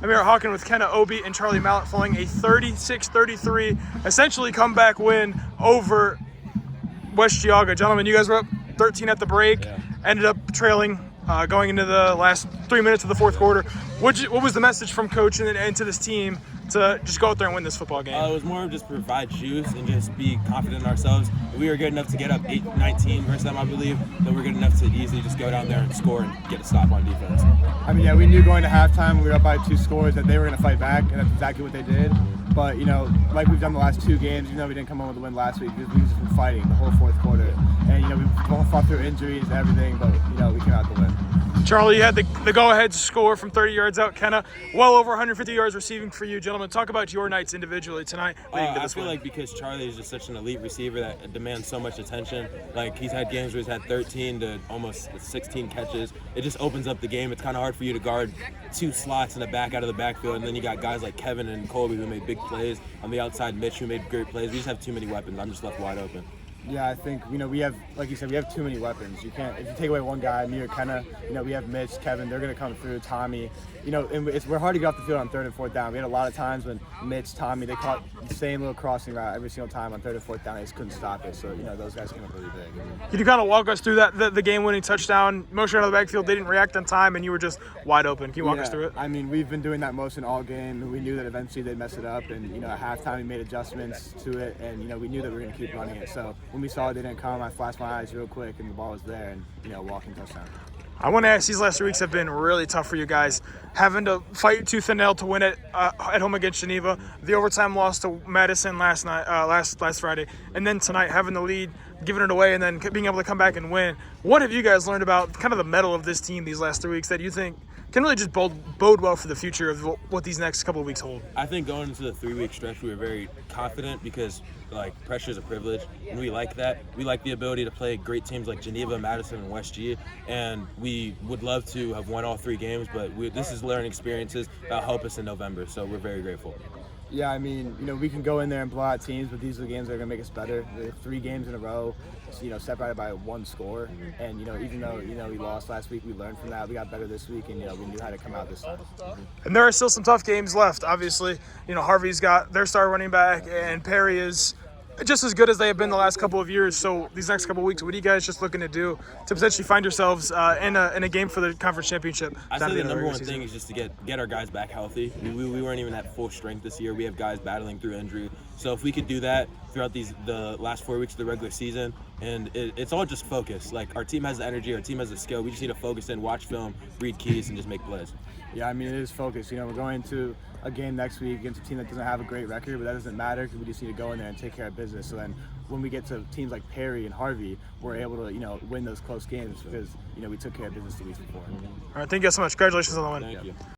I'm here at Hawken with Kene Obi and Charlie Mallett following a 36-33 essentially comeback win over West Geauga. Gentlemen, you guys were up 13 at the break, ended up trailing going into the last 3 minutes of the fourth quarter. What was the message from coach and to this team to just go out there and win this football game? It was more of just provide juice and just be confident in ourselves. We were good enough to get up 8-19 versus them, I believe, but we're good enough to easily just go down there and score and get a stop on defense. I mean, yeah, we knew going to halftime, we were up by 2 scores, that they were going to fight back, and that's exactly what they did. But, you know, like we've done the last 2 games, even though we didn't come home with a win last week, we've just been fighting the whole fourth quarter. And, you know, we both fought through injuries and everything, but, you know, we came out the win. Charlie, you had the go-ahead score from 30 yards out. Kene, well over 150 yards receiving for you. Gentlemen, talk about your nights individually tonight leading to this I feel like because Charlie is just such an elite receiver that demands so much attention. Like, he's had games where he's had 13 to almost 16 catches. It just opens up the game. It's kind of hard for you to guard 2 slots in the back out of the backfield, and then you got guys like Kevin and Colby who made big plays. On the outside, Mitch who made great plays. We just have too many weapons. I'm just left wide open. Yeah, I think, you know, we have, like you said, we have too many weapons. You can't, if you take away one guy, me or Kene, you know, we have Mitch, Kevin, they're going to come through, Tommy. You know, and we're hard to get off the field on 3rd and 4th down. We had a lot of times when Mitch, Tommy, they caught the same little crossing route every single time on 3rd and 4th down. They just couldn't stop it. So, you know, those guys came up really big. Can you kind of walk us through that, the game-winning touchdown? Motion out of the backfield, they didn't react on time, and you were just wide open. Can you walk us through it? I mean, we've been doing that motion all game. We knew that eventually they'd mess it up, and, you know, at halftime we made adjustments to it, and, you know, we knew that we were going to keep running it. So when we saw it, they didn't come, I flashed my eyes real quick, and the ball was there, and, you know, walking touchdown. I want to ask, these last 3 weeks have been really tough for you guys, having to fight tooth and nail to win it at home against Geneva, the overtime loss to Madison last Friday, and then tonight having the lead, giving it away, and then being able to come back and win. What have you guys learned about kind of the mettle of this team these last 3 weeks that you think can really just bode well for the future of what these next couple of weeks hold? I think going into the 3-week stretch, we were very confident because, like, pressure is a privilege, and we like that. We like the ability to play great teams like Geneva, Madison, and West G, and we would love to have won all 3 games, but this is learning experiences that'll help us in November, so we're very grateful. Yeah, I mean, you know, we can go in there and blow out teams, but these are the games that are going to make us better. We're 3 games in a row, you know, separated by 1 score. And, you know, even though, you know, we lost last week, we learned from that. We got better this week, and, you know, we knew how to come out this time. And there are still some tough games left. Obviously, you know, Harvey's got their star running back, and Perry is just as good as they have been the last couple of years. So these next couple of weeks, what are you guys just looking to do to potentially find yourselves in a game for the conference championship? I say the number one thing is just to get our guys back healthy. We weren't even at full strength this year. We have guys battling through injury. So if we could do that throughout the last 4 weeks of the regular season, and it's all just focus. Like, our team has the energy, our team has the skill. We just need to focus in, watch film, read keys, and just make plays. Yeah, I mean, it is focus. You know, we're going to a game next week against a team that doesn't have a great record, but that doesn't matter because we just need to go in there and take care of business. So then when we get to teams like Perry and Harvey, we're able to, you know, win those close games because, you know, we took care of business the weeks before. All right, thank you guys so much. Congratulations on the win. Thank you.